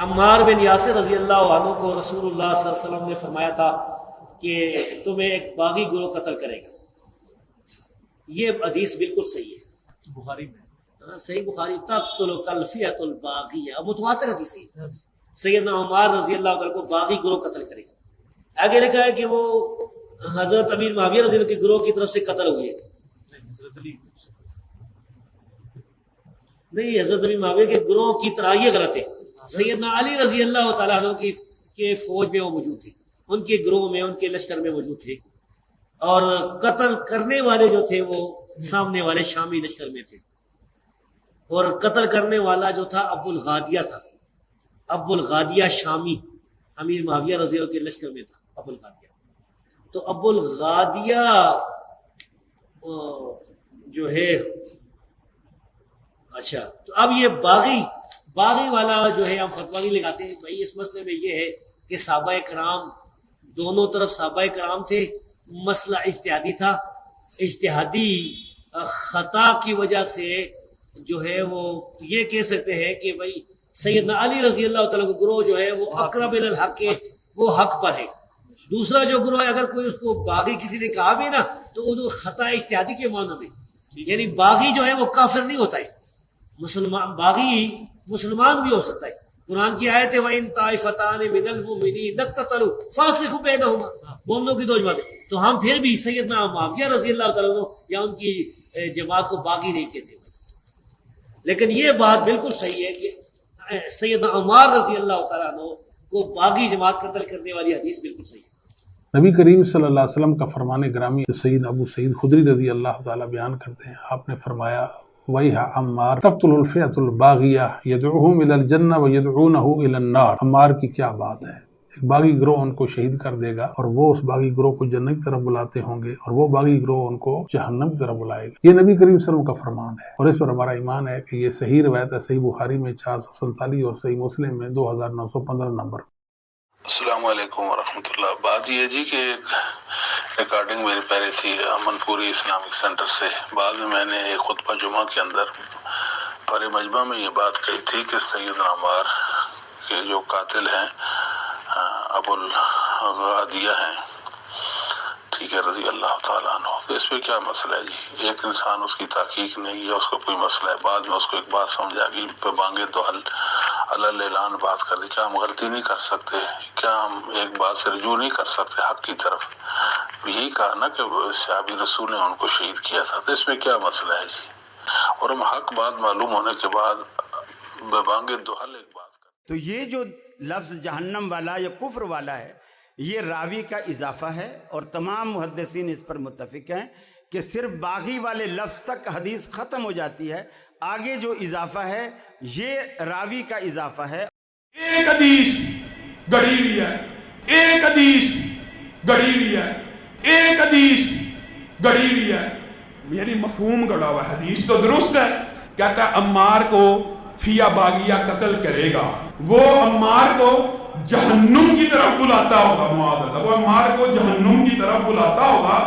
عمار بن یاسر رضی اللہ عنہ کو رسول اللہ صلی اللہ علیہ وسلم نے فرمایا تھا کہ تمہیں ایک باغی گروہ قتل کرے گا. یہ حدیث بالکل صحیح ہے, بخاری میں صحیح بخاری. تقتل الفئۃ الباغیہ, متواتر حدیث ہے. سیدنا عمار رضی اللہ عنہ کو باغی گروہ قتل کرے گا. آگے لکھا ہے کہ وہ حضرت امیر معاویہ رضی اللہ کے گروہ کی طرف سے قتل ہوئے. حضرت علی نہیں, حضرت امیر معاویہ کے گروہ کی طرح, یہ غلط ہے. سیدنا علی رضی اللہ تعالیٰ عنہ کی کے فوج میں وہ موجود تھے, ان کے گروہ میں, ان کے لشکر میں موجود تھے. اور قتل کرنے والے جو تھے وہ سامنے والے شامی لشکر میں تھے. اور قتل کرنے والا جو تھا ابو الغادیہ تھا. ابو الغادیہ شامی امیر معاویہ رضی اللہ کے لشکر میں تھا. ابو الغادیہ, تو ابو الغادیہ جو ہے, اچھا, تو اب یہ باغی والا جو ہے ہم فتویٰ نہیں لگاتے ہیں بھائی. اس مسئلے میں یہ ہے کہ صحابہ کرام, دونوں طرف صحابہ کرام تھے, مسئلہ اجتہادی تھا. اجتہادی خطا کی وجہ سے جو ہے وہ یہ کہہ سکتے ہیں کہ بھائی سیدنا علی رضی اللہ تعالیٰ کا گروہ جو ہے وہ اقرب الی الحق ہے, وہ حق پر ہے. دوسرا جو گروہ ہے, اگر کوئی اس کو باغی کسی نے کہا بھی نا تو وہ خطا اجتہادی کے معنی میں, یعنی باغی جو ہے وہ کافر نہیں ہوتا ہے. مسلمان باغی مسلمان بھی ہو سکتا ہے. قرآن کی آیت ہے وَإِن طَائِفَتَانِ مِنَ الْمُؤْمِنِينَ اقْتَتَلُوا فَأَصْلِحُوا بَيْنَهُمَا. مومنوں کی دو جماعتیں, تو ہم پھر بھی سیدنا معاویہ رضی اللہ تعالیٰ عنہ یا ان کی جماعت کو باغی نہیں کہتے. لیکن یہ بات بالکل صحیح ہے کہ سیدنا عمار رضی اللہ تعالیٰ عنہ کو باغی جماعت قتل کرنے والی حدیث بالکل صحیح ہے. نبی کریم صلی اللہ علیہ وسلم کا فرمان گرامی سید ابو سعید خدری رضی اللہ تعالیٰ بیان کرتے ہیں. آپ نے فرمایا وَيْحَ عمار تقتل الفئۃ الباغیہ یدعوہم الی الجنہ ویدعونہ الی النار. عمار کی کیا بات ہے, ایک باغی گروہ ان کو شہید کر دے گا اور وہ اس باغی گروہ کو جنت کی طرف بلاتے ہوں گے, اور وہ باغی گروہ ان کو جہنم کی طرف بلائے گا. یہ نبی کریم صلی اللہ علیہ وسلم کا فرمان ہے, اور اس پر ہمارا ایمان ہے کہ یہ صحیح روایت ہے. صحیح بخاری میں 447 اور صحیح مسلم میں 2915 نمبر. السلام علیکم ورحمۃ اللہ. بات یہ جی کہ ایک ریکارڈنگ میری پہلے تھی امن پوری اسلامک سینٹر سے. بعد میں نے ایک خطبہ جمعہ کے اندر پر مجمع میں یہ بات کہی تھی کہ سیدنا عمار کے جو قاتل ہیں ابو الغادیہ ہیں, ٹھیک ہے, رضی اللہ تعالیٰ عنہ. تو اس پہ کیا مسئلہ ہے جی؟ ایک انسان اس کی تحقیق نہیں ہے, اس کو کوئی مسئلہ ہے, بعد میں اس کو ایک بات سمجھ آ گئی, پہ بانگے دو حل اللہ اعلان بات کر دی. کیا ہم غلطی نہیں کر سکتے؟ کیا ہم ایک بات سے رجوع نہیں کر سکتے حق کی طرف؟ یہی کہا نا کہ صحابی رسول نے ان کو شہید کیا تھا, تو اس میں کیا مسئلہ ہے جی؟ اور ہم حق بات معلوم ہونے کے بعد بے بانگے دو حل ایک بات کر. تو یہ جو لفظ جہنم والا یا کفر والا ہے, یہ راوی کا اضافہ ہے, اور تمام محدثین اس پر متفق ہیں کہ صرف باغی والے لفظ تک حدیث ختم ہو جاتی ہے. آگے جو اضافہ ہے یہ راوی کا اضافہ ہے. ایک حدیث گڑھی ہوئی ہے, ایک حدیث گڑھی ہوئی ہے, ایک حدیث گڑھی ہوئی ہے, یعنی مفہوم گڑا ہوا ہے. حدیث تو درست ہے, کہتا ہے عمار کو فیہ باغیہ قتل کرے گا, وہ عمار کو جہنم کی طرف بلاتا ہوگا. معاذ اللہ, وہ عمار کو جہنم کی طرف بلاتا ہوگا.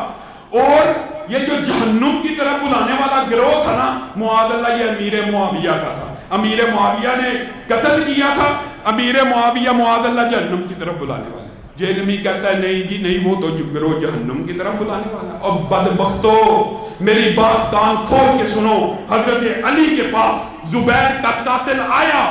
اور یہ جو جہنم کی طرف بلانے والا گروہ تھا نا, معاذ اللہ, یہ امیر معاویہ کا تھا. امیر معاویہ نے قتل کیا تھا. امیر معاویہ معاذ اللہ جہنم کی طرف بلانے والا. جہنمی کہتا ہے نہیں جی نہیں, وہ تو گروہ جہنم کی طرف بلانے والا. اور بدبختو, میری بات کان کھول کے سنو, حضرت علی کے پاس زبیر کا قاتل آیا.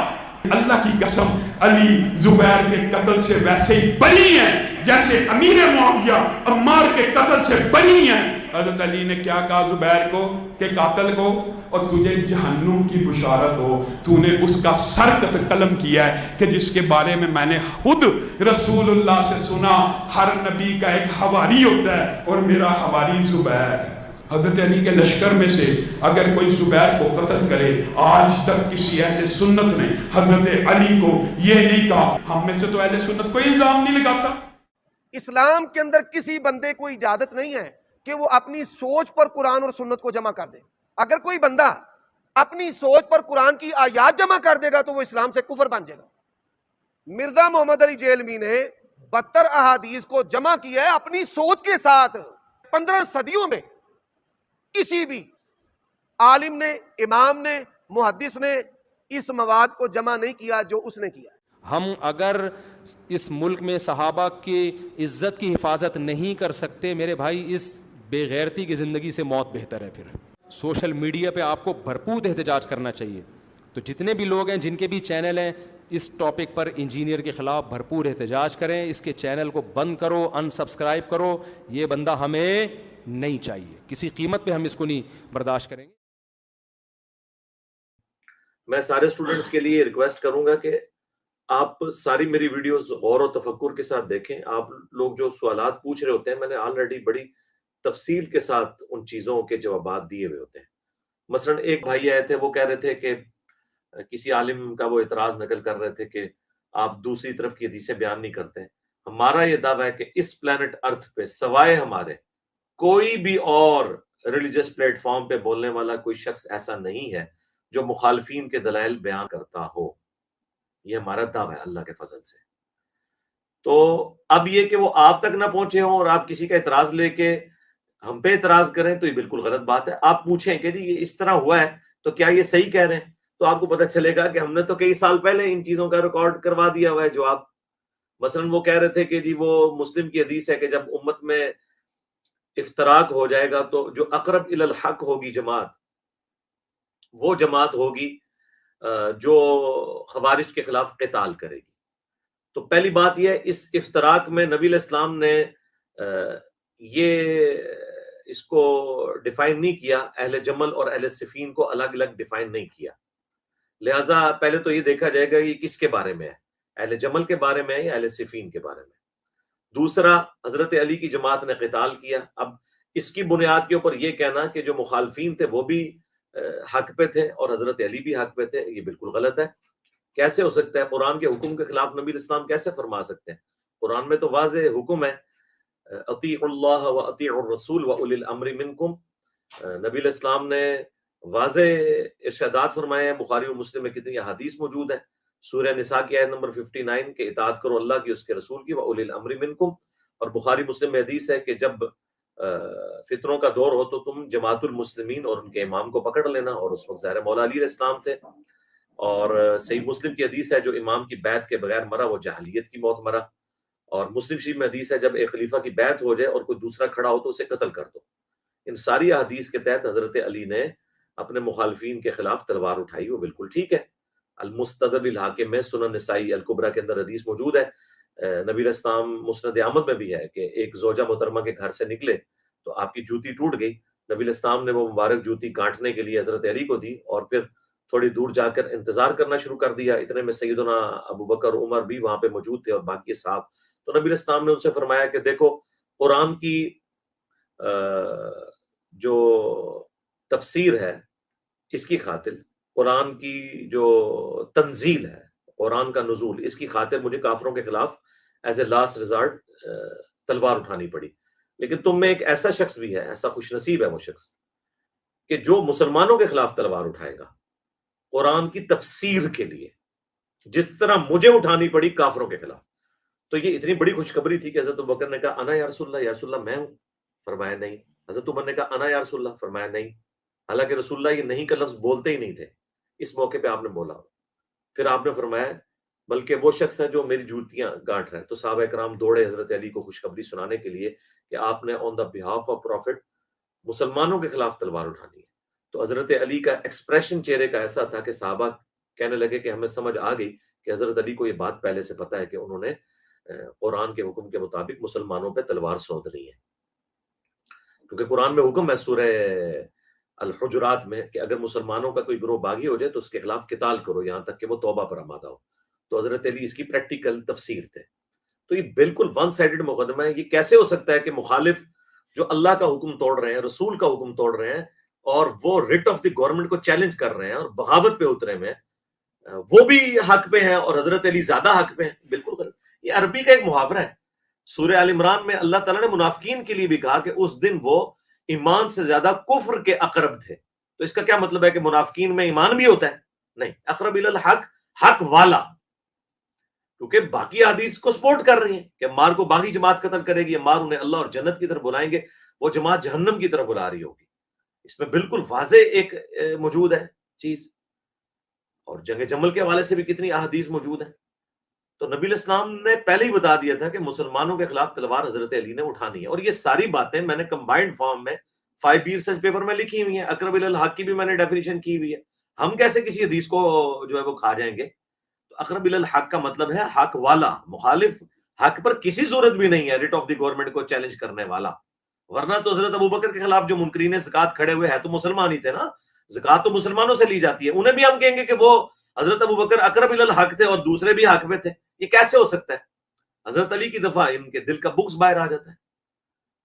اللہ کی قسم علی زبیر کے قتل سے ویسے ہی بری ہیں جیسے امیر معاویہ عمار کے قتل سے بری ہیں. حضرت علی نے کیا کہا زبیر کو کہ قاتل کو, اور تجھے جہنم کی بشارت ہو, تو نے اس کا سر قلم کیا ہے کہ جس کے بارے میں میں نے خود رسول اللہ سے سنا, ہر نبی کا ایک حواری ہوتا ہے اور میرا حواری زبیر ہے. حضرت علی کے لشکر میں سے اگر کوئی زبیر کو قتل کرے, آج تک کسی اہل سنت نے حضرت علی کو یہ نہیں کہا. ہم میں سے تو اہل سنت کوئی الزام نہیں لگاتا. اسلام کے اندر کسی بندے کو اجازت نہیں ہے کہ وہ اپنی سوچ پر قرآن اور سنت کو جمع کر دے. اگر کوئی بندہ اپنی سوچ پر قرآن کی آیات جمع کر دے گا تو وہ اسلام سے کفر بن جائے گا. مرزا محمد علی جیلمی نے 72 احادیث کو جمع کیا ہے اپنی سوچ کے ساتھ. 15 صدیوں میں کسی بھی عالم نے, امام نے, محدث نے اس مواد کو جمع نہیں کیا جو اس نے کیا. ہم اگر اس ملک میں صحابہ کی عزت کی حفاظت نہیں کر سکتے میرے بھائی، اس بے غیرتی کی زندگی سے موت بہتر ہے. پھر سوشل میڈیا پہ آپ کو بھرپور احتجاج کرنا چاہیے. تو جتنے بھی لوگ ہیں، جن کے بھی چینل ہیں، اس ٹاپک پر انجینئر کے خلاف بھرپور احتجاج کریں. اس کے چینل کو بند کرو، ان سبسکرائب کرو. یہ بندہ ہمیں نہیں چاہیے، کسی قیمت پہ ہم اس کو نہیں برداشت کریں گے. میں سارے اسٹوڈنٹس کے لیے ریکویسٹ کروں گا کہ آپ ساری میری ویڈیوز غور و تفکر کے ساتھ دیکھیں. آپ لوگ جو سوالات پوچھ رہے ہوتے ہیں، میں نے آلریڈی بڑی تفصیل کے ساتھ ان چیزوں کے جوابات دیے ہوئے ہوتے ہیں. مثلا ایک بھائی آئے تھے، وہ کہہ رہے تھے کہ کسی عالم کا وہ اعتراض نقل کر رہے تھے کہ آپ دوسری طرف کی حدیثیں بیان نہیں کرتے. ہمارا یہ دعویٰ ہے کہ اس پلانٹ ارتھ پہ سوائے ہمارے کوئی بھی اور ریلیجس پلیٹ فارم پہ بولنے والا کوئی شخص ایسا نہیں ہے جو مخالفین کے دلائل بیان کرتا ہو. یہ ہمارا دعویٰ ہے اللہ کے فضل سے. تو اب یہ کہ وہ آپ تک نہ پہنچے ہوں اور آپ کسی کا اعتراض لے کے ہم پہ اعتراض کریں تو یہ بالکل غلط بات ہے. آپ پوچھیں کہ جی یہ اس طرح ہوا ہے تو کیا یہ صحیح کہہ رہے ہیں، تو آپ کو پتہ چلے گا کہ ہم نے تو کئی سال پہلے ان چیزوں کا ریکارڈ کروا دیا ہوا ہے. جو آپ مثلا وہ کہہ رہے تھے کہ جی وہ مسلم کی حدیث ہے کہ جب امت میں افتراق ہو جائے گا تو جو اقرب الی الحق ہوگی جماعت، وہ جماعت ہوگی جو خوارج کے خلاف قتال کرے گی. تو پہلی بات یہ ہے، اس افتراق میں نبی علیہ السلام نے یہ اس کو ڈیفائن نہیں کیا، اہل جمل اور اہل صفین کو الگ الگ ڈیفائن نہیں کیا. لہٰذا پہلے تو یہ دیکھا جائے گا یہ کس کے بارے میں ہے، اہل جمل کے بارے میں ہے یا اہل صفین کے بارے میں. دوسرا، حضرت علی کی جماعت نے قتال کیا. اب اس کی بنیاد کے اوپر یہ کہنا کہ جو مخالفین تھے وہ بھی حق پہ تھے اور حضرت علی بھی حق پہ تھے، یہ بالکل غلط ہے. کیسے ہو سکتا ہے؟ قرآن کے حکم کے خلاف نبی الاسلام کیسے فرما سکتے ہیں؟ قرآن میں تو واضح حکم ہے، اطیعوا اللہ و اطیعوا الرسول و اولی الامر منکم. نبی الاسلام نے واضح ارشادات فرمائے ہیں. بخاری و مسلم میں کتنی احادیث موجود ہیں. سورہ نساء کی آیت نمبر 59 کہ اطاعت کرو اللہ کی، اس کے رسول کی، و اولی الامر منکم. اور بخاری مسلم میں حدیث ہے کہ جب فتنوں کا دور ہو تو تم جماعت المسلمین اور ان کے امام کو پکڑ لینا. اور اس وقت ظاہر مولا علی علیہ السلام تھے. اور صحیح مسلم کی حدیث ہے جو امام کی بیعت کے بغیر مرا وہ جاہلیت کی موت مرا. اور مسلم شریف میں حدیث ہے جب ایک خلیفہ کی بیعت ہو جائے اور کوئی دوسرا کھڑا ہو تو اسے قتل کر دو. ان ساری احادیث کے تحت حضرت علی نے اپنے مخالفین کے خلاف تلوار اٹھائی، وہ بالکل ٹھیک ہے. المستدرک بالحاکم میں، سنن نسائی الکبریٰ کے اندر حدیث موجود ہے. نبی علیہ السلام مسند احمد میں بھی ہے کہ ایک زوجہ محترمہ کے گھر سے نکلے تو آپ کی جوتی ٹوٹ گئی. نبی علیہ السلام نے وہ مبارک جوتی کاٹنے کے لیے حضرت علی کو دی اور پھر تھوڑی دور جا کر انتظار کرنا شروع کر دیا. اتنے میں سیدنا ابو بکر عمر بھی وہاں پہ موجود تھے اور باقی صحاب. تو نبی علیہ السلام نے ان سے فرمایا کہ دیکھو، قرآن کی جو تفسیر ہے اس کی خاطر، قرآن کی جو تنزیل ہے، قرآن کا نزول، اس کی خاطر مجھے کافروں کے خلاف ایز اے لاسٹ ریزارٹ تلوار اٹھانی پڑی. لیکن تم میں ایک ایسا شخص بھی ہے، ایسا خوش نصیب ہے وہ شخص کہ جو مسلمانوں کے خلاف تلوار اٹھائے گا قرآن کی تفسیر کے لیے، جس طرح مجھے اٹھانی پڑی کافروں کے خلاف. تو یہ اتنی بڑی خوشخبری تھی کہ حضرت ابوبکر نے کہا انا یا رسول اللہ، یا رسول اللہ میں ہوں؟ فرمایا نہیں. حضرت عمر نے کہا انا یا رسول اللہ، فرمایا نہیں. حالانکہ رسول اللہ یہ نہیں کا لفظ بولتے ہی نہیں تھے. اس موقع پہ آپ نے بولا. پھر آپ نے فرمایا بلکہ وہ شخص ہے جو میری جوتیاں گانٹ رہا ہے. تو صحابہ کرام دوڑے حضرت علی کو خوشخبری سنانے کے لیے کہ آپ نے آن دا بہاف آف پروفٹ مسلمانوں کے خلاف تلوار اٹھانی ہے. تو حضرت علی کا ایکسپریشن چہرے کا ایسا تھا کہ صحابہ کہنے لگے کہ ہمیں سمجھ آ گئی کہ حضرت علی کو یہ بات پہلے سے پتہ ہے کہ انہوں نے قرآن کے حکم کے مطابق مسلمانوں پہ تلوار سونپنی ہے. کیونکہ قرآن میں حکم ہے سورہ الحجرات میں کہ اگر مسلمانوں کا کوئی گروہ باغی ہو جائے تو اس کے خلاف قتال کرو یہاں تک کہ وہ توبہ پر آمادہ ہو. تو حضرت علی اس کی پریکٹیکل تفسیر تھے. تو یہ بالکل ون سائیڈڈ مقدمہ ہے. یہ کیسے ہو سکتا ہے کہ مخالف جو اللہ کا حکم توڑ رہے ہیں، رسول کا حکم توڑ رہے ہیں اور وہ ریٹ آف دی گورنمنٹ کو چیلنج کر رہے ہیں اور بغاوت پہ اترے میں، وہ بھی حق پہ ہیں اور حضرت علی زیادہ حق پہ ہیں؟ بالکل غلط. یہ عربی کا ایک محاورہ ہے. سورہ آل عمران میں اللہ تعالیٰ نے منافقین کے لیے بھی کہا کہ اس دن وہ ایمان سے زیادہ کفر کے اقرب تھے. تو اس کا کیا مطلب ہے کہ منافقین میں ایمان بھی ہوتا ہے؟ نہیں. اقرب الی الحق، حق والا، کیونکہ باقی حدیث کو سپورٹ کر رہی ہیں کہ مار کو باغی جماعت قتل کرے گی، مار انہیں اللہ اور جنت کی طرف بلائیں گے، وہ جماعت جہنم کی طرف بلا رہی ہوگی. اس میں بالکل واضح ایک موجود ہے چیز. اور جنگ جمل کے حوالے سے بھی کتنی احادیث موجود ہیں. تو نبی علیہ السلام نے پہلے ہی بتا دیا تھا کہ مسلمانوں کے خلاف تلوار حضرت علی نے اٹھانی ہے، اور یہ ساری باتیں میں نے کمبائنڈ فارم میں 5B ریسرچ پیپر میں لکھی ہوئی ہیں، اقرب الی الحق کی بھی میں نے ڈیفینیشن کی ہوئی ہے. ہم کیسے کسی حدیث کو جو ہے وہ کھا جائیں گے؟ تو اقرب الی الحق کا مطلب ہے حق والا، مخالف حق پر کسی صورت بھی نہیں ہے ریٹ آف دی گورنمنٹ کو چیلنج کرنے والا. ورنہ تو حضرت ابوبکر کے خلاف جو منکرین زکوٰۃ کھڑے ہوئے ہیں تو مسلمان ہی تھے نا، زکوٰۃ تو مسلمانوں سے لی جاتی ہے، انہیں بھی ہم کہیں گے کہ وہ حضرت ابوبکر اقرب الی الحق تھے اور دوسرے بھی حق میں تھے. یہ کیسے ہو سکتا ہے؟ حضرت علی کی دفعہ ان کے دل کا بغض باہر آ جاتا ہے.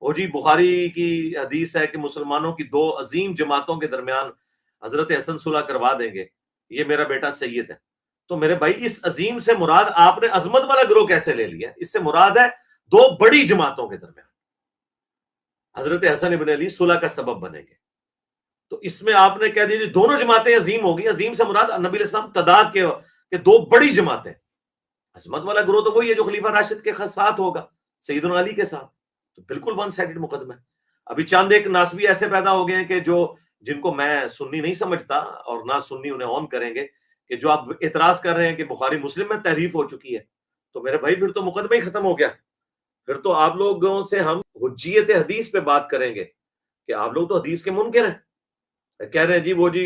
وہ جی بخاری کی حدیث ہے کہ مسلمانوں کی 2 عظیم جماعتوں کے درمیان حضرت حسن صلح کروا دیں گے، یہ میرا بیٹا سید ہے. تو میرے بھائی اس عظیم سے مراد آپ نے عظمت والا گروہ کیسے لے لیا؟ اس سے مراد ہے 2 بڑی جماعتوں کے درمیان حضرت حسن ابن علی صلح کا سبب بنیں گے. تو اس میں آپ نے کہہ دیا جی دونوں جماعتیں عظیم ہوگی. عظیم سے مراد نبی علیہ السلام تعداد کے 2 بڑی جماعتیں. عظمت والا گروہ تو وہی ہے جو خلیفہ راشد کے ساتھ ہوگا، سیدنا علی کے ساتھ. تو بالکل ون سائیڈڈ مقدمہ ہے. ابھی چند ایک ناسبی ایسے پیدا ہو گئے ہیں کہ جن کو میں سنی نہیں سمجھتا اور نہ سنی انہیں آن کریں گے، کہ جو آپ اعتراض کر رہے ہیں کہ بخاری مسلم میں تحریف ہو چکی ہے. تو میرے بھائی پھر تو مقدمہ ہی ختم ہو گیا. پھر تو آپ لوگوں سے ہم حجیت حدیث پہ بات کریں گے کہ آپ لوگ تو حدیث کے منکر ہیں. کہہ رہے ہیں جی وہ جی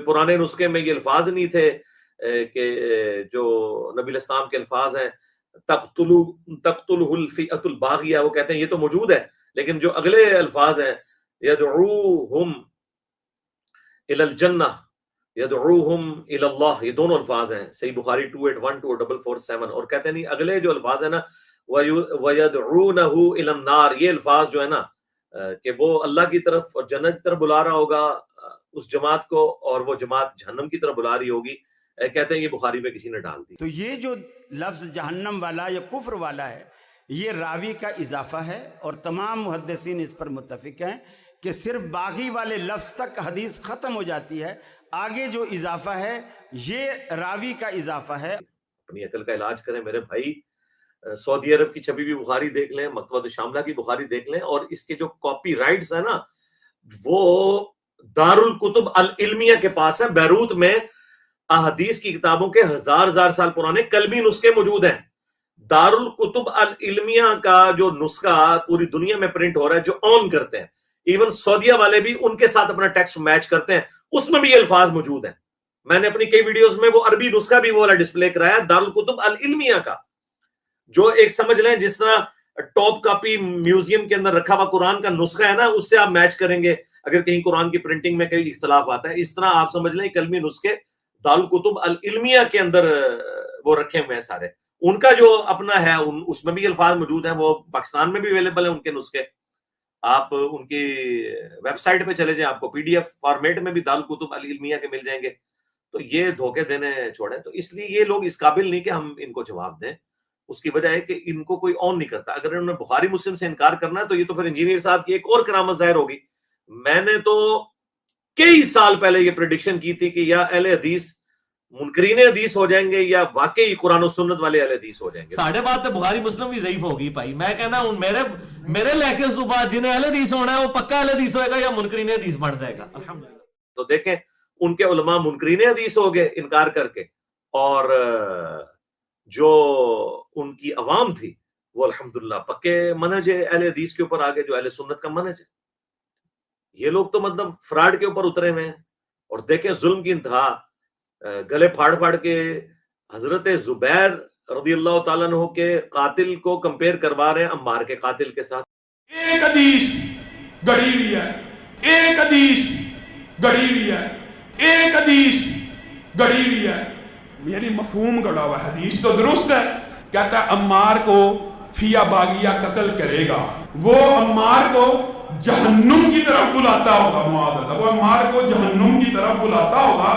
پرانے نسخے میں یہ الفاظ نہیں تھے کہ جو نبی علیہ السلام کے الفاظ ہیں تقتلہ الفئۃ الباغیہ، وہ کہتے ہیں یہ تو موجود ہے، لیکن جو اگلے الفاظ ہیں یدعوہم الی الجنہ یدعوہم الی اللہ، یہ دونوں الفاظ ہیں صحیح بخاری 2812 اور 447. اور کہتے ہیں نہیں اگلے جو الفاظ ہیں نا وَيَدْعُونَهُ إِلَى النَّارِ، یہ الفاظ جو ہے نا کہ وہ اللہ کی طرف اور جنت کی طرف بلا رہا ہوگا اس جماعت کو، اور وہ جماعت جہنم کی طرف بلا رہی ہوگی. کہتے ہیں یہ بخاری میں کسی نے ڈال دی. تو یہ جو لفظ جہنم والا یا کفر والا ہے یہ راوی کا اضافہ ہے، اور تمام محدثین اس پر متفق ہیں کہ صرف باغی والے لفظ تک حدیث ختم ہو جاتی ہے، آگے جو اضافہ ہے یہ راوی کا اضافہ ہے. اپنی عقل کا علاج کریں میرے بھائی. سعودی عرب کی چھپی ہوئی بخاری دیکھ لیں، مکتبۃ الشاملہ کی بخاری دیکھ لیں، اور اس کے جو کاپی رائٹس ہیں نا وہ دارالکتب العلمیہ کے پاس ہیں. بیروت میں احادیث کی کتابوں کے ہزار سال پرانے قلمی نسخے موجود ہیں. دارالکتب العلمیہ کا جو نسخہ پوری دنیا میں پرنٹ ہو رہا ہے، جو آن کرتے ہیں، ایون سعودیہ والے بھی ان کے ساتھ اپنا ٹیکسٹ میچ کرتے ہیں، اس میں بھی یہ الفاظ موجود ہیں. میں نے اپنی کئی ویڈیوز میں وہ عربی نسخہ بھی وہ والا ڈسپلے کرایا دارالکتب العلمیہ کا، جو ایک سمجھ لیں جس طرح ٹاپ کاپی میوزیم کے اندر رکھا ہوا قرآن کا نسخہ ہے نا، اس سے آپ میچ کریں گے اگر کہیں قرآن کی پرنٹنگ میں کئی اختلاف آتا ہے. اس طرح آپ سمجھ لیں قلمی نسخے دارالکتب العلمیہ کے اندر وہ رکھے ہوئے ہیں سارے. ان کا جو اپنا ہے اس میں بھی الفاظ موجود ہیں، وہ پاکستان میں بھی اویلیبل ہیں ان کے نسخے. آپ ان کی ویب سائٹ پہ چلے جائیں، آپ کو PDF فارمیٹ میں بھی دارالکتب العلمیہ کے مل جائیں گے. تو یہ دھوکے دینے چھوڑیں. تو اس لیے یہ لوگ اس قابل نہیں کہ ہم ان کو جواب دیں. اس کی وجہ ہے کہ ان کو کوئی آن نہیں کرتا. اگر انہوں نے بخاری مسلم سے انکار کرنا ہے تو یہ تو پھر انجینئر صاحب کی ایک اور کرامت ظاہر ہوگی. میں نے تو کئی سال پہلے یہ پریڈکشن کی تھی کہ یا اہل حدیث منکرین حدیث ہو جائیں گے یا واقعی قرآن و سنت والے اہل حدیث ہو جائیں گے. ساڑھے بات تو بخاری مسلم بھی ضعیف ہوگی بھائی. میں کہنا ہوں میرے لیکچرز تو بعد جنہیں اہل حدیث ہونا ہے وہ پکا اہل حدیث ہوئے گا یا منکرین حدیث بن جائے گا. الحمدللہ. تو دیکھیں ان کے علماء منکرین حدیث ہو گئے انکار کر کے، اور جو ان کی عوام تھی وہ الحمدللہ پکے منہج اہل حدیث کے اوپر آگے، جو اہل سنت کا منہج ہے. یہ لوگ تو مطلب فراڈ کے اوپر اترے ہوئے ہیں. اور دیکھیں ظلم کی انتہا، گلے پھاڑ کے حضرت زبیر رضی اللہ تعالیٰ عنہ کے قاتل کو کمپیئر کروا رہے ہیں عمار کے قاتل کے ساتھ. ایک حدیث گڑی ہوئی ہے، ایک حدیث گڑی ہوئی ہے، ایک حدیث گڑی ہوئی ہے، یعنی مفہوم گڑا ہوا. حدیث تو درست ہے، کہتا ہے عمار کو فیا باغیہ قتل کرے گا، وہ عمار کو جہنم کی طرف بلاتا ہوگا. معاذ اللہ، وہ عمار کو جہنم کی طرف بلاتا ہوگا.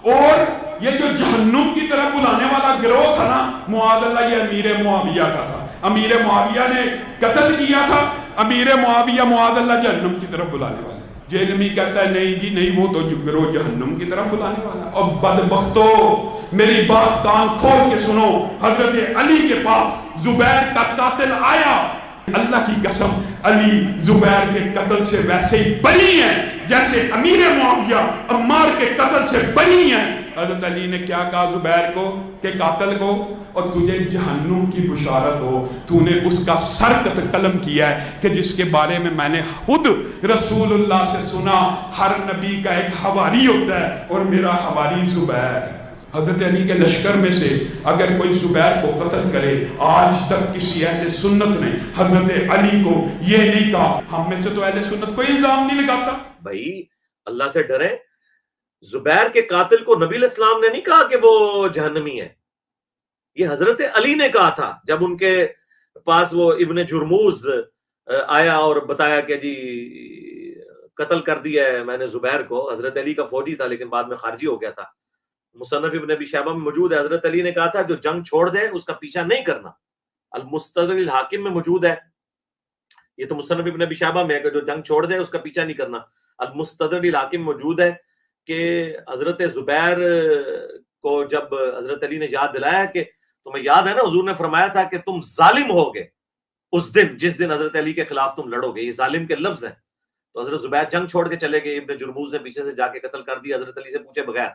اور یہ جو جہنم کی طرف بلانے والا گروہ تھا نا، معاذ اللہ، یہ امیر معاویہ کا تھا. امیر معاویہ نے قتل کیا تھا. امیر معاویہ معاذ اللہ جہنم کی طرف بلانے والا. جہنمی کہتا ہے نہیں جی نہیں، وہ تو گروہ جہنم کی طرف بلانے والا. اور بدبختو میری بات کان کھول کے سنو، حضرت علی کے پاس زبیر کا قاتل آیا. اللہ کی قسم علی زبیر کے قتل سے ویسے ہی بری ہیں جیسے امیر معاویہ عمار کے قتل سے بری ہیں. حضرت علی نے کیا کہا زبیر کو کہ قاتل کو، اور تجھے جہنم کی بشارت ہو، تو نے اس کا سر قلم کیا ہے کہ جس کے بارے میں نے خود رسول اللہ سے سنا، ہر نبی کا ایک حواری ہوتا ہے اور میرا حواری زبیر ہے۔ حضرت علی کے لشکر میں سے اگر کوئی زبیر کو قتل کرے، آج تک کسی اہل سنت نے حضرت علی کو یہ نہیں کہا۔ ہم میں سے تو اہل سنت کوئی الزام نہیں لگاتا۔ بھائی اللہ سے ڈریں، زبیر کے قاتل کو نبی علیہ السلام نے نہیں کہا کہ وہ جہنمی ہے، یہ حضرت علی نے کہا تھا جب ان کے پاس وہ ابن جرموز آیا اور بتایا کہ جی قتل کر دیا ہے میں نے زبیر کو۔ حضرت علی کا فوجی تھا لیکن بعد میں خارجی ہو گیا تھا، مصنف ابن ابی شیبہ میں موجود ہے۔ حضرت علی نے کہا تھا جو جنگ چھوڑ دے اس کا پیچھا نہیں کرنا، المستدرک الحاکم میں موجود ہے، یہ تو مصنف ابن ابی شیبہ میں ہے کہ جو جنگ چھوڑ دے اس کا پیچھا نہیں کرنا۔ المستدرک الحاکم موجود ہے کہ حضرت زبیر کو جب حضرت علی نے یاد دلایا کہ تمہیں یاد ہے نا حضور نے فرمایا تھا کہ تم ظالم ہوگے اس دن جس دن حضرت علی کے خلاف تم لڑو گے، یہ ظالم کے لفظ ہیں، تو حضرت زبیر جنگ چھوڑ کے چلے گئے، ابن جرموز نے پیچھے سے جا کے قتل کر دیا حضرت علی سے پوچھے بغیر۔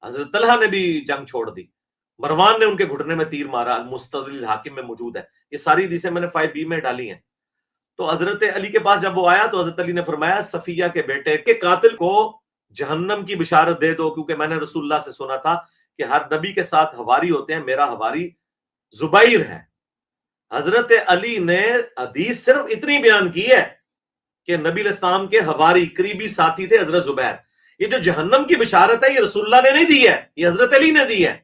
حضرت طلحہ نے بھی جنگ چھوڑ دی، مروان نے ان کے گھٹنے میں تیر مارا، المستدرک الحاکم میں موجود ہے۔ یہ ساری حدیثیں میں نے 5B میں ڈالی ہیں۔ تو حضرت علی کے پاس جب وہ آیا تو حضرت علی نے فرمایا صفیہ کے بیٹے کے قاتل کو جہنم کی بشارت دے دو، کیونکہ میں نے رسول اللہ سے سنا تھا کہ ہر نبی کے ساتھ حواری ہوتے ہیں، میرا حواری زبیر ہے۔ حضرت علی نے حدیث صرف اتنی بیان کی ہے کہ نبی علیہ السلام کے حواری قریبی ساتھی تھے حضرت زبیر۔ یہ جو جہنم کی بشارت ہے یہ رسول اللہ نے نہیں دی ہے، یہ حضرت علی نے دی ہے۔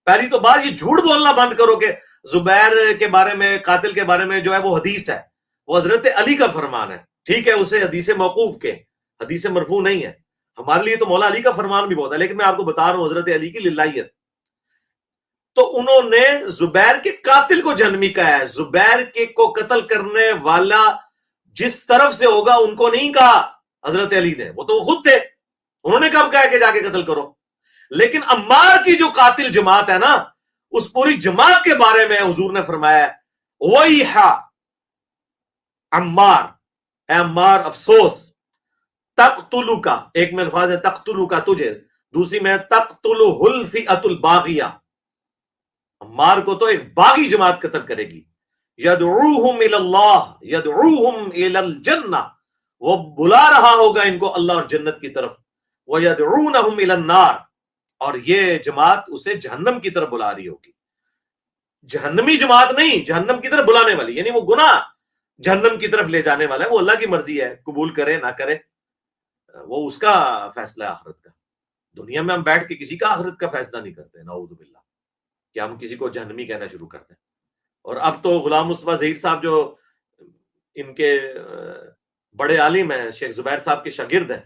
پہلی تو بات یہ جھوٹ بولنا بند کرو کہ زبیر کے بارے میں، قاتل کے بارے میں جو ہے وہ حدیث ہے، وہ حضرت علی کا فرمان ہے۔ ٹھیک ہے اسے حدیث موقوف کے، حدیث مرفوع نہیں ہے، ہمارے لیے تو مولا علی کا فرمان بھی بہت ہے، لیکن میں آپ کو بتا رہا ہوں حضرت علی کی للہیت۔ تو انہوں نے زبیر کے قاتل کو جہنمی کہا ہے، زبیر کے کو قتل کرنے والا جس طرف سے ہوگا ان کو نہیں کہا حضرت علی نے، وہ تو وہ خود تھے، انہوں نے کب کہا کہ جا کے قتل کرو۔ لیکن عمار کی جو قاتل جماعت ہے نا، اس پوری جماعت کے بارے میں حضور نے فرمایا وَيْحَ عمار، اے عمار افسوس، تقتلک، ایک میں الفاظ ہے تقتلک تجھے، دوسری میں تقتلہ الفئۃ الباغیہ، عمار کو تو ایک باغی جماعت قتل کرے گی، یدعوہم الی اللہ یدعوہم الی الجنہ، وہ بلا رہا ہوگا ان کو اللہ اور جنت کی طرف، وَيَدْعُونَهُمْ إِلَى النَّارِ، اور یہ جماعت اسے جہنم کی طرف بلا رہی ہوگی۔ جہنمی جماعت نہیں، جہنم کی طرف بلانے والی، یعنی وہ گناہ جہنم کی طرف لے جانے والا ہے، وہ اللہ کی مرضی ہے، قبول کرے نہ کرے وہ اس کا فیصلہ ہے آخرت کا۔ دنیا میں ہم بیٹھ کے کسی کا آخرت کا فیصلہ نہیں کرتے، نعوذ باللہ، کہ ہم کسی کو جہنمی کہنا شروع کرتے ہیں۔ اور اب تو غلام مصطفیٰ ظہیر صاحب جو ان کے بڑے عالم ہیں، شیخ زبیر صاحب کے شاگرد ہیں،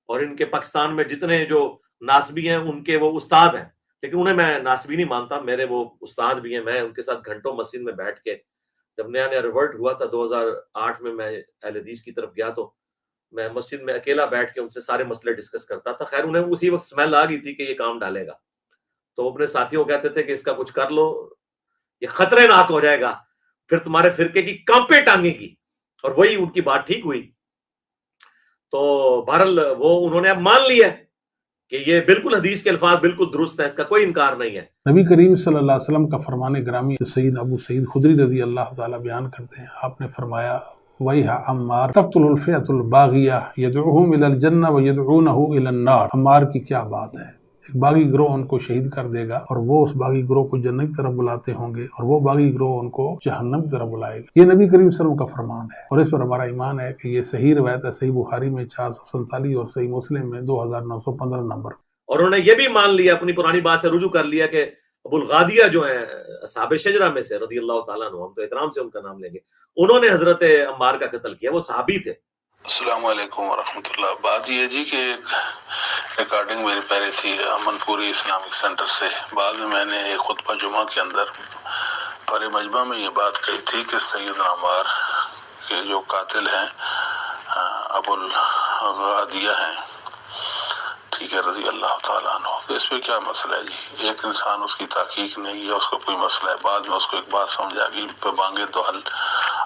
اور ان کے پاکستان میں جتنے جو ناسبی ہیں ان کے وہ استاد ہیں، لیکن انہیں میں ناسبی نہیں مانتا، میرے وہ استاد بھی ہیں، میں ان کے ساتھ گھنٹوں مسجد میں بیٹھ کے، جب نیا نیا ریورٹ ہوا تھا 2008 میں اہل حدیث کی طرف گیا تو میں مسجد میں اکیلا بیٹھ کے ان سے سارے مسئلے ڈسکس کرتا تھا۔ خیر انہیں اسی وقت سمیل آ گئی تھی کہ یہ کام ڈالے گا، تو وہ اپنے ساتھیوں کو کہتے تھے کہ اس کا کچھ کر لو، یہ خطرے ناک ہو جائے گا، پھر تمہارے فرقے کی کانپیں ٹانگے گی، اور وہی ان کی بات ٹھیک ہوئی۔ تو بہرحال وہ انہوں نے اب مان لیا کہ یہ بالکل حدیث کے الفاظ بالکل درست ہے، اس کا کوئی انکار نہیں ہے۔ نبی کریم صلی اللہ علیہ وسلم کا فرمان گرامی سید ابو سعید خدری رضی اللہ تعالی بیان کرتے ہیں، آپ نے فرمایا وَيْحَ عمار تقتل الفئۃ الباغیہ یدعوہم الی الجنہ ویدعونہ الی النار۔ عمار کی کیا بات ہے، ایک باغی گروہ ان کو شہید کر دے گا اور وہ اس باغی گروہ کو جنت کی طرف بلاتے ہوں گے، اور وہ باغی گروہ ان کو جہنم کی طرف بلائے گا۔ یہ نبی کریم صلی اللہ علیہ وسلم کا فرمان ہے، اور اس پر ہمارا ایمان ہے کہ یہ صحیح روایت ہے، صحیح بخاری میں 447 اور صحیح مسلم میں 2915 نمبر۔ اور انہوں نے یہ بھی مان لیا، اپنی پرانی بات سے رجوع کر لیا کہ ابو الغادیہ جو ہیں اصحاب شجرہ میں سے رضی اللہ تعالیٰ عنہ، ہم تو احترام سے ان کا نام لیں گے، انہوں نے حضرت عمار کا قتل کیا، وہ صحابی تھے۔ السلام علیکم ورحمۃ اللہ۔ بات یہ جی کہ ریکارڈنگ میری پہلے تھی امن پوری اسلامک سینٹر سے، بعد میں نے ایک خطبہ جمعہ کے اندر پر مجمع میں یہ بات کہی تھی کہ سیدنا عمار کے جو قاتل ہیں ابو الغادیہ ہیں، ٹھیک ہے، رضی اللہ تعالیٰ عنہ، تو اس پہ کیا مسئلہ ہے جی؟ ایک انسان اس کی تحقیق نہیں ہے، اس کو کوئی مسئلہ ہے، بعد میں اس کو ایک بات سمجھ آ گئی، بانگے دو حل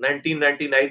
1999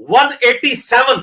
187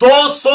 200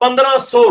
1500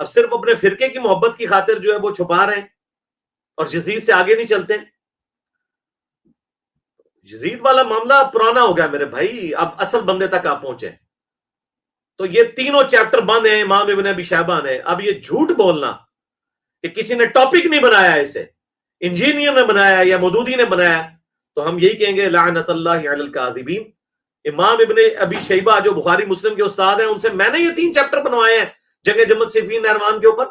اب صرف اپنے فرقے کی محبت کی خاطر جو ہے وہ چھپا رہے ہیں اور یزید سے آگے نہیں چلتے. یزید والا معاملہ پرانا ہو گیا میرے بھائی، اب اصل بندے تک آپ پہنچے. تو یہ تینوں چیپٹر بند ہیں امام ابن ابی شیبہ نے. اب یہ جھوٹ بولنا کہ کسی نے ٹاپک نہیں بنایا، اسے انجینئر نے بنایا یا مودودی نے بنایا، تو ہم یہی کہیں گے لعنت اللہ علی الکاذبین. امام ابن ابی شیبہ جو بخاری مسلم کے استاد ہیں، ان سے میں نے یہ 3 چیپٹر بنوائے ہیں جنگ جمل صفین نہروان کے اوپر.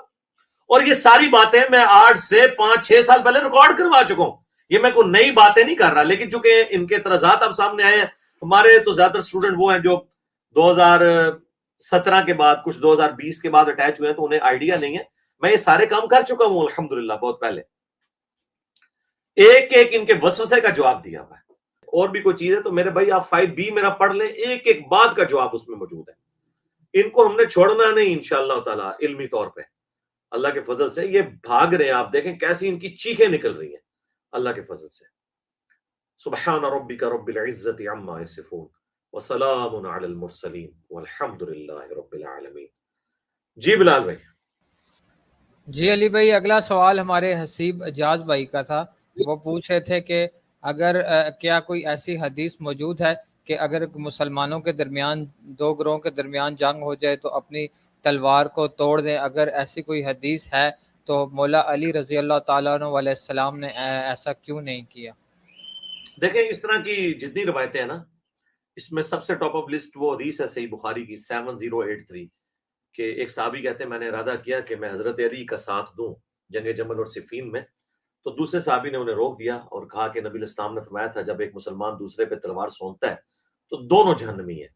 اور یہ ساری باتیں میں 8 سے 5-6 سال پہلے ریکارڈ کروا چکا ہوں. یہ میں کوئی نئی باتیں نہیں کر رہا، لیکن چونکہ ان کے اعتراضات اب سامنے آئے ہیں. ہمارے تو زیادہ تر اسٹوڈنٹ وہ ہیں جو 2017 کے بعد، کچھ 2020 کے بعد اٹیچ ہوئے ہیں، تو انہیں آئیڈیا نہیں ہے. میں یہ سارے کام کر چکا ہوں الحمدللہ بہت پہلے. ایک ایک ان کے وسوسے کا جواب دیا ہوا ہے. اور بھی کوئی چیز ہے تو میرے بھائی آپ 5B میرا پڑھ لیں، ایک ایک بات کا جواب اس میں موجود ہے. ان کو ہم نے چھوڑنا نہیں انشاءاللہ تعالی علمی طور پہ. اللہ کے فضل سے یہ بھاگ رہے ہیں، آپ دیکھیں کیسی ان کی چیخیں نکل رہی ہیں اللہ کے فضل سے. سبحان ربک رب العزت عما یصفون وسلام علی المرسلین والحمد للہ رب العالمین. جی بلال بھائی. جی علی بھائی، اگلا سوال ہمارے حسیب اجاز بھائی کا تھا. وہ پوچھ رہے تھے کہ اگر کیا کوئی ایسی حدیث موجود ہے کہ اگر مسلمانوں کے درمیان 2 گروہوں کے درمیان جنگ ہو جائے تو اپنی تلوار کو توڑ دیں. اگر ایسی کوئی حدیث ہے تو مولا علی رضی اللہ تعالیٰ عنہ علیہ السلام نے ایسا کیوں نہیں کیا؟ دیکھیں اس طرح کی جتنی روایتیں ہیں نا، اس میں سب سے ٹاپ آف لسٹ وہ حدیث ہے صحیح بخاری کی 7083 کہ ایک صحابی کہتے ہیں میں نے ارادہ کیا کہ میں حضرت علی کا ساتھ دوں جنگ جمل اور صفین میں. تو دوسرے صحابی نے انہیں روک دیا اور کہا کہ نبی الاسلام نے فرمایا تھا جب ایک مسلمان دوسرے پہ تلوار سونتتا ہے تو دونوں جہنمی ہیں.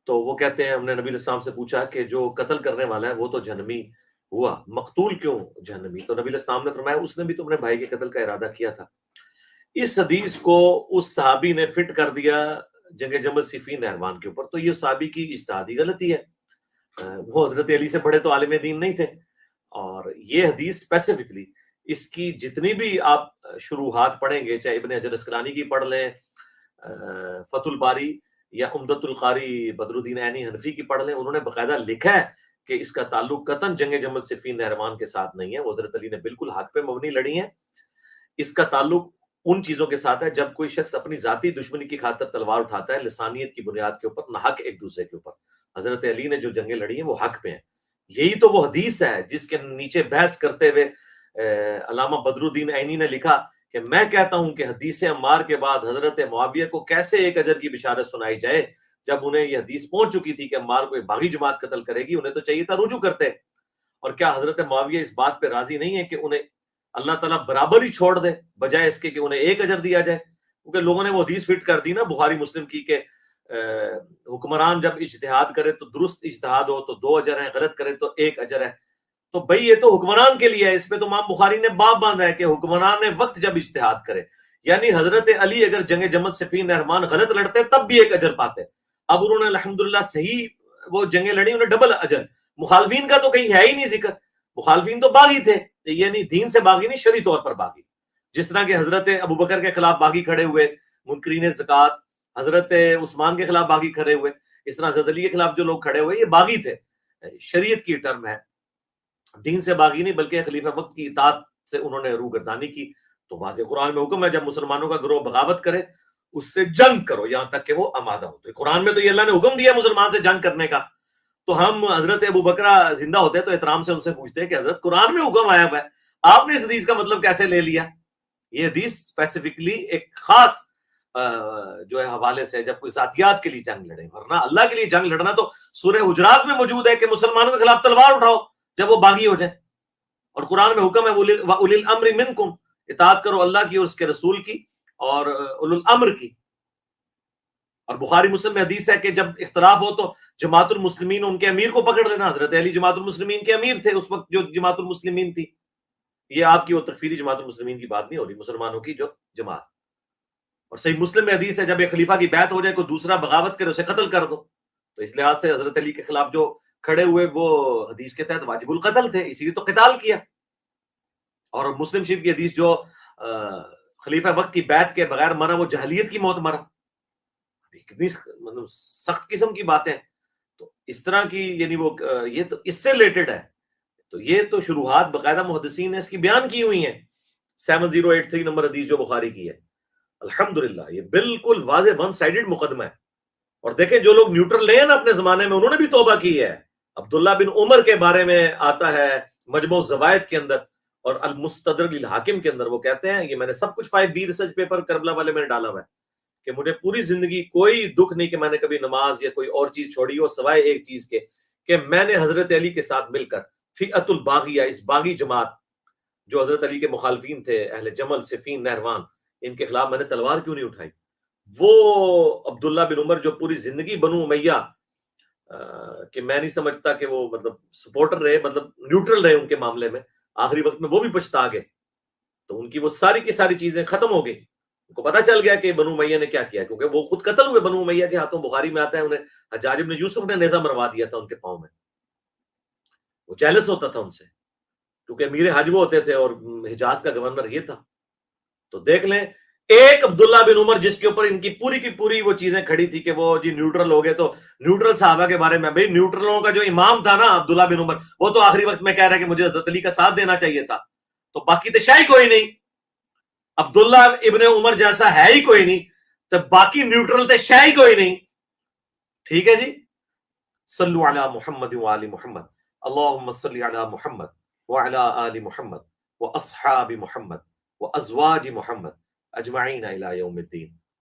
تو وہ کہتے ہیں ہم نے نبی الاسلام سے پوچھا کہ جو قتل کرنے والا ہے وہ تو جہنمی ہوا، مقتول کیوں جہنمی؟ تو نبی الاسلام نے فرمایا اس نے بھی تمہارے بھائی کے قتل کا ارادہ کیا تھا. اس حدیث کو اس صحابی نے فٹ کر دیا جنگ جمل صفین نہروان کے اوپر. تو یہ صحابی کی اجتہادی غلطی ہے. وہ حضرت علی سے بڑے تو عالم دین نہیں تھے. اور یہ حدیث اسپیسیفکلی اس کی جتنی بھی آپ شروحات پڑھیں گے، چاہے ابن حجر اسقلانی کی پڑھ لیں، فتح الباری یا عمدۃ القاری بدر الدین عینی حنفی کی پڑھ لیں، انہوں نے باقاعدہ لکھا ہے کہ اس کا تعلق قطعاً جنگ جمل صفین نہروان کے ساتھ نہیں ہے. وہ حضرت علی نے بالکل حق پہ مبنی لڑی ہیں. اس کا تعلق ان چیزوں کے ساتھ ہے جب کوئی شخص اپنی ذاتی دشمنی کی خاطر تلوار اٹھاتا ہے لسانیت کی بنیاد کے اوپر، نہ حق ایک دوسرے کے اوپر. حضرت علی نے جو جنگیں لڑی ہیں وہ حق پہ ہیں. یہی تو وہ حدیث ہے جس کے نیچے بحث کرتے ہوئے علامہ بدر الدین عینی نے لکھا کہ میں کہتا ہوں کہ حدیث عمار کے بعد حضرت معاویہ کو کیسے ایک اجر کی بشارت سنائی جائے جب انہیں یہ حدیث پہنچ چکی تھی کہ عمار کو ایک باغی جماعت قتل کرے گی. انہیں تو چاہیے تھا رجوع کرتے. اور کیا حضرت معاویہ اس بات پہ راضی نہیں ہے کہ انہیں اللہ تعالیٰ برابر ہی چھوڑ دے بجائے اس کے کہ انہیں ایک اجر دیا جائے؟ کیونکہ لوگوں نے وہ حدیث فٹ کر دی نا بخاری مسلم کی کہ حکمران جب اجتہاد کرے تو درست اجتہاد ہو تو 2 اجر ہیں، غلط کرے تو 1 اجر ہے. تو بھئی یہ تو حکمران کے لیے ہے. اس پہ تو امام بخاری نے باب باندھا ہے کہ حکمران وقت جب اجتہاد کرے، یعنی حضرت علی اگر جنگ جمل صفین نہروان غلط لڑتے تب بھی 1 اجر پاتے. اب انہوں نے الحمدللہ صحیح وہ جنگیں لڑی، انہیں ڈبل اجر. مخالفین کا تو کہیں ہے ہی نہیں ذکر. مخالفین تو باغی تھے، یعنی دین سے باغی نہیں، شرعی طور پر باغی. جس طرح کہ حضرت ابو بکر کے خلاف باغی کھڑے ہوئے منکرین زکوٰۃ، حضرت عثمان کے خلاف باغی کھڑے ہوئے، اس طرح حضرت علی کے خلاف جو لوگ کھڑے ہوئے یہ باغی تھے. شریعت کی ٹرم ہے، دین سے باغی نہیں بلکہ خلیفہ وقت کی اطاعت سے انہوں نے روگردانی کی. تو واضح قرآن میں حکم ہے جب مسلمانوں کا گروہ بغاوت کرے اس سے جنگ کرو یہاں تک کہ وہ آمادہ ہو. تو قرآن میں تو یہ اللہ نے حکم دیا مسلمان سے جنگ کرنے کا. تو ہم حضرت ابو بکرہ زندہ ہوتے تو احترام سے ان سے پوچھتے کہ حضرت قرآن میں حکم آیا ہوا ہے، آپ نے اس حدیث کا مطلب کیسے لے لیا؟ یہ حدیث اسپیسیفکلی ایک خاص جو ہے حوالے سے جب کوئی ذاتیات کے لیے جنگ لڑے، ورنہ اللہ کے لیے جنگ لڑنا تو سورہ حجرات میں موجود ہے کہ مسلمانوں کے خلاف تلوار اٹھاؤ جب وہ باغی ہو جائیں. اور قرآن میں حکم ہے وَأُولِي الْأَمْرِ مِنْكُمْ، اطاعت کرو اللہ کی اور اس کے رسول کی اور اولو الامر کی. اور بخاری مسلم میں حدیث ہے کہ جب اختلاف ہو تو جماعت المسلمین ان کے امیر کو پکڑ لینا. حضرت علی جماعت المسلمین کے امیر تھے اس وقت جو جماعت المسلمین تھی. یہ آپ کی وہ تکفیری جماعت المسلمین کی بات نہیں ہو رہی، مسلمانوں کی جو جماعت. اور صحیح مسلم میں حدیث ہے جب ایک خلیفہ کی بیعت ہو جائے کوئی دوسرا بغاوت کرے اسے قتل کر دو. تو اس لحاظ سے حضرت علی کے خلاف جو کھڑے ہوئے وہ حدیث کے تحت واجب القتل تھے، اسی لیے تو قتال کیا. اور مسلم شریف کی حدیث جو خلیفہ وقت کی بیعت کے بغیر مرا وہ جہلیت کی موت مرا. کتنی مطلب سخت قسم کی باتیں. تو اس طرح کی یعنی وہ یہ تو اس سے ریلیٹڈ ہے. تو یہ تو شروحات باقاعدہ محدثین نے اس کی بیان کی ہوئی ہیں. 7083 نمبر حدیث جو بخاری کی ہے. الحمدللہ یہ بالکل واضح ون سائیڈڈ مقدمہ ہے. اور دیکھیں جو لوگ نیوٹرل لے ہیں نا اپنے زمانے میں, انہوں نے بھی توبہ کی ہے. عبداللہ بن عمر کے بارے میں آتا ہے مجموع الزوائد کے اندر اور المستدرک للحاکم کے اندر, وہ کہتے ہیں, یہ میں نے سب کچھ 5B ریسرچ پیپر کربلا والے میں ڈالا ہوا ہے, کہ مجھے پوری زندگی کوئی دکھ نہیں کہ میں نے کبھی نماز یا کوئی اور چیز چھوڑی ہو سوائے ایک چیز کے کہ میں نے حضرت علی کے ساتھ مل کر فئۃ الباغیہ, اس باغی جماعت جو حضرت علی کے مخالفین تھے, اہل جمل, صفین, نہروان, ان کے خلاف میں نے تلوار کیوں نہیں اٹھائی. وہ عبداللہ بن عمر جو پوری زندگی بنو امیہ کہ میں نہیں سمجھتا کہ وہ مطلب سپورٹر رہے, مطلب نیوٹرل رہے ان کے معاملے میں, آخری وقت میں وہ بھی پچھتا گئے. تو ان کی وہ ساری کی ساری چیزیں ختم ہو گئی. ان کو پتا چل گیا کہ بنو امیہ نے کیا کیا, کیونکہ وہ خود قتل ہوئے بنو امیہ کے ہاتھوں. بخاری میں آتا ہے انہیں حجاج بن یوسف نے نیزہ مروا دیا تھا ان کے پاؤں میں. وہ جیلس ہوتا تھا ان سے, کیونکہ امیر حج وہ ہوتے تھے اور حجاز کا گورنر یہ تھا. تو دیکھ لیں ایک عبداللہ بن عمر جس کے اوپر ان کی پوری وہ چیزیں کھڑی تھی کہ وہ جی نیوٹرل ہو گئے. تو نیوٹرل صحابہ کے بارے میں, بھائی نیوٹرلوں کا جو امام تھا نا عبداللہ بن عمر, وہ تو آخری وقت میں کہہ رہا ہے کہ مجھے حضرت علی کا ساتھ دینا چاہیے تھا. تو باقی تو شاہی کوئی نہیں, عبداللہ ابن عمر جیسا ہے ہی کوئی نہیں, تو باقی نیوٹرل تو شاہی کوئی نہیں. ٹھیک ہے جی. صلو علی محمد وآل محمد, اللہم صلی علی محمد وعلی آل محمد واصحاب محمد وازواج محمد اجمعین الی یوم الدین.